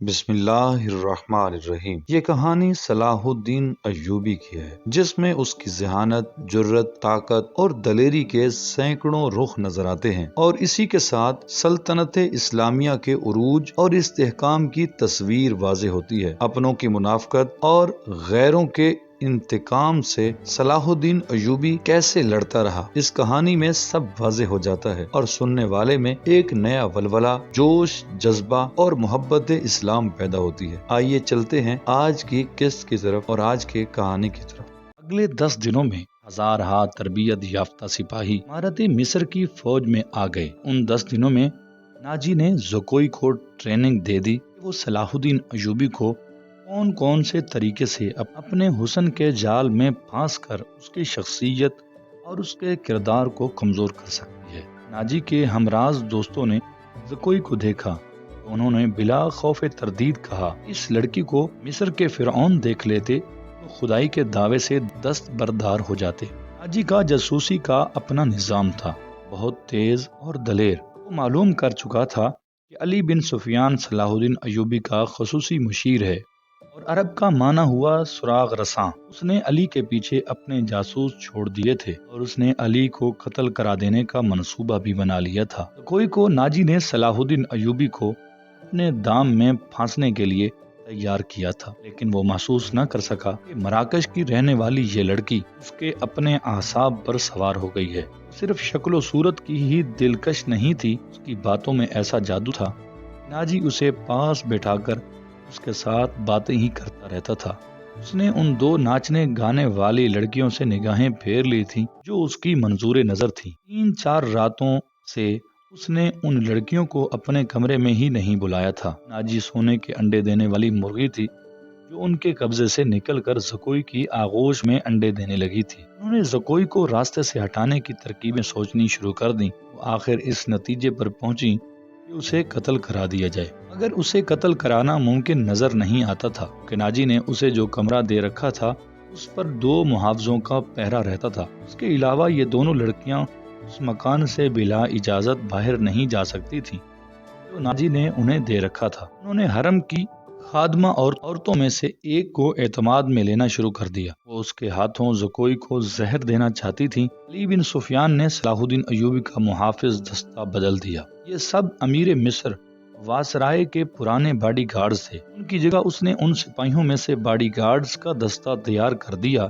بسم اللہ الرحمن الرحیم۔ یہ کہانی صلاح الدین ایوبی کی ہے، جس میں اس کی ذہانت، جرت، طاقت اور دلیری کے سینکڑوں رخ نظر آتے ہیں، اور اسی کے ساتھ سلطنت اسلامیہ کے عروج اور استحکام کی تصویر واضح ہوتی ہے۔ اپنوں کی منافقت اور غیروں کے انتقام سے صلاح الدین ایوبی کیسے لڑتا رہا، اس کہانی میں سب واضح ہو جاتا ہے، اور سننے والے میں ایک نیا ولولہ، جوش، جذبہ اور محبت اسلام پیدا ہوتی ہے۔ آئیے چلتے ہیں آج کی قسط کی طرف اور آج کے کہانی کی طرف۔ اگلے 10 دنوں میں ہزارہ تربیت یافتہ سپاہی امارت مصر کی فوج میں آ گئے۔ ان 10 دنوں میں ناجی نے زکوئی کو ٹریننگ دے دی کہ وہ صلاح الدین ایوبی کو کون کون سے طریقے سے اپنے حسن کے جال میں پھانس کر اس کی شخصیت اور اس کے کردار کو کمزور کر سکتی ہے۔ ناجی کے ہمراز دوستوں نے زکوئی کو دیکھا تو انہوں نے بلا خوف تردید کہا، اس لڑکی کو مصر کے فرعون دیکھ لیتے تو خدائی کے دعوے سے دستبردار ہو جاتے۔ ناجی کا جاسوسی کا اپنا نظام تھا، بہت تیز اور دلیر۔ وہ معلوم کر چکا تھا کہ علی بن سفیان صلاح الدین ایوبی کا خصوصی مشیر ہے اور عرب کا مانا ہوا سراغ رساں۔ اس نے علی کے پیچھے اپنے جاسوس چھوڑ دیے تھے اور اس نے علی کو قتل کرا دینے کا منصوبہ بھی بنا لیا تھا۔ کوئی کو ناجی نے صلاح الدین ایوبی کو اپنے دام میں پھانسنے کے لیے تیار کیا تھا، لیکن وہ محسوس نہ کر سکا کہ مراکش کی رہنے والی یہ لڑکی اس کے اپنے اعصاب پر سوار ہو گئی ہے۔ صرف شکل و صورت کی ہی دلکش نہیں تھی، اس کی باتوں میں ایسا جادو تھا۔ ناجی اسے پاس بیٹھا کر اس کے ساتھ باتیں ہی کرتا رہتا تھا۔ اس نے ان 2 ناچنے گانے والی لڑکیوں سے نگاہیں پھیر لی تھیں جو اس کی منظور نظر تھیں۔ 3-4 راتوں سے اس نے ان لڑکیوں کو اپنے کمرے میں ہی نہیں بلایا تھا۔ ناجی سونے کے انڈے دینے والی مرغی تھی جو ان کے قبضے سے نکل کر زکوئی کی آغوش میں انڈے دینے لگی تھی۔ انہوں نے زکوئی کو راستے سے ہٹانے کی ترکیبیں سوچنی شروع کر دیں۔ وہ آخر اس نتیجے پر پہنچی کہ اسے قتل کرا دیا جائے، مگر اسے قتل کرانا ممکن نظر نہیں آتا تھا کہ ناجی نے اسے جو کمرہ دے رکھا تھا اس پر 2 محافظوں کا پہرا رہتا تھا۔ اس کے علاوہ یہ دونوں لڑکیاں اس مکان سے بلا اجازت باہر نہیں جا سکتی تھیں جو ناجی نے انہیں دے رکھا تھا۔ انہوں نے حرم کی خادمہ اور عورتوں میں سے ایک کو اعتماد میں لینا شروع کر دیا۔ وہ اس کے ہاتھوں زکوئی کو زہر دینا چاہتی تھی۔ علی بن سفیان نے صلاح الدین ایوبی کا محافظ دستہ بدل دیا۔ یہ سب امیر مصر واسرائے کے پرانے باڈی گارڈز تھے۔ ان کی جگہ اس نے ان سپاہیوں میں سے باڈی گارڈز کا دستہ تیار کر دیا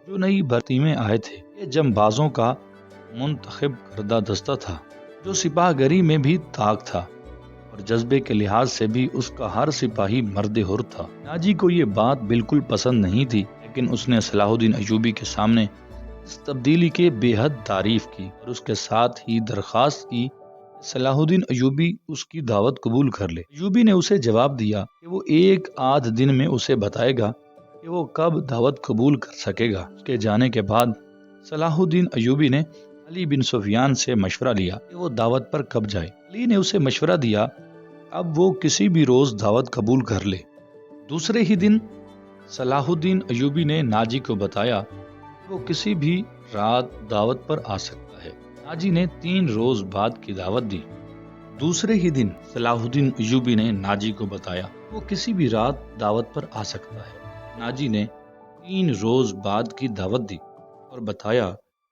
جو نئی بھرتی میں آئے تھے۔ یہ جنبازوں کا منتخب کردہ دستہ تھا جو سپاہ گری میں بھی طاق تھا اور جذبے کے لحاظ سے بھی اس کا ہر سپاہی مرد حر تھا۔ ناجی کو یہ بات بالکل پسند نہیں تھی، لیکن اس نے صلاح الدین ایوبی کے سامنے اس تبدیلی کے بے حد تعریف کی اور اس کے ساتھ ہی درخواست کی صلاح الدین ایوبی اس کی دعوت قبول کر لے۔ ایوبی نے اسے جواب دیا کہ وہ 1-8 دن میں اسے بتائے گا کہ وہ کب دعوت قبول کر سکے گا۔ اس کے جانے کے بعد صلاح الدین ایوبی نے علی بن سفیان سے مشورہ لیا کہ وہ دعوت پر کب جائے۔ علی نے اسے مشورہ دیا اب وہ کسی بھی روز دعوت قبول کر لے۔ دوسرے ہی دن صلاح الدین ایوبی نے ناجی کو بتایا کہ وہ کسی بھی رات دعوت پر آ سکتا ہے۔ ناجی نے 3 روز بعد کی دعوت دی۔ دوسرے ہی دن صلاح الدین ایوبی نے ناجی کو بتایا وہ کسی بھی رات دعوت پر آ سکتا ہے۔ ناجی نے 3 روز بعد کی دعوت دی اور بتایا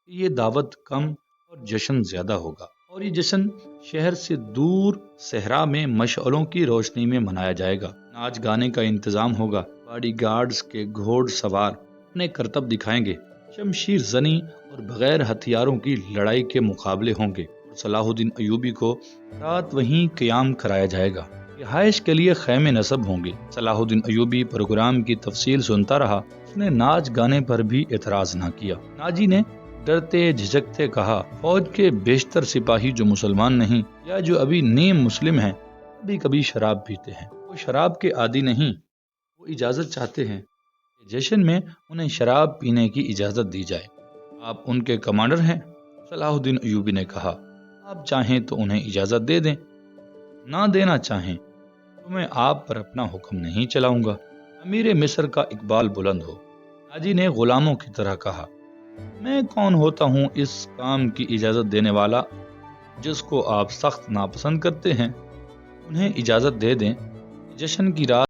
کہ یہ دعوت کم اور جشن زیادہ ہوگا، اور یہ جشن شہر سے دور صحرا میں مشعلوں کی روشنی میں منایا جائے گا۔ ناچ گانے کا انتظام ہوگا، باڈی گارڈز کے گھوڑ سوار اپنے کرتب دکھائیں گے، شمشیر زنی اور بغیر ہتھیاروں کی لڑائی کے مقابلے ہوں گے، اور صلاح الدین ایوبی کو رات وہیں قیام کرایا جائے گا۔ رہائش کے لیے خیمے نصب ہوں گے۔ صلاح الدین ایوبی پروگرام کی تفصیل سنتا رہا۔ اس نے ناچ گانے پر بھی اعتراض نہ کیا۔ ناجی نے ڈرتے جھجکتے کہا، فوج کے بیشتر سپاہی جو مسلمان نہیں یا جو ابھی نیم مسلم ہیں کبھی کبھی شراب پیتے ہیں۔ وہ شراب کے عادی نہیں، وہ اجازت چاہتے ہیں کہ جشن میں انہیں شراب پینے کی اجازت دی جائے۔ آپ ان کے کمانڈر ہیں؟ صلاح الدین ایوبی نے کہا، آپ چاہیں تو انہیں اجازت دے دیں، نہ دینا چاہیں تو میں آپ پر اپنا حکم نہیں چلاؤں گا۔ امیر مصر کا اقبال بلند ہو۔ ناجی نے غلاموں کی طرح کہا، میں کون ہوتا ہوں اس کام کی اجازت دینے والا جس کو آپ سخت ناپسند کرتے ہیں؟ انہیں اجازت دے دیں، جشن کی رات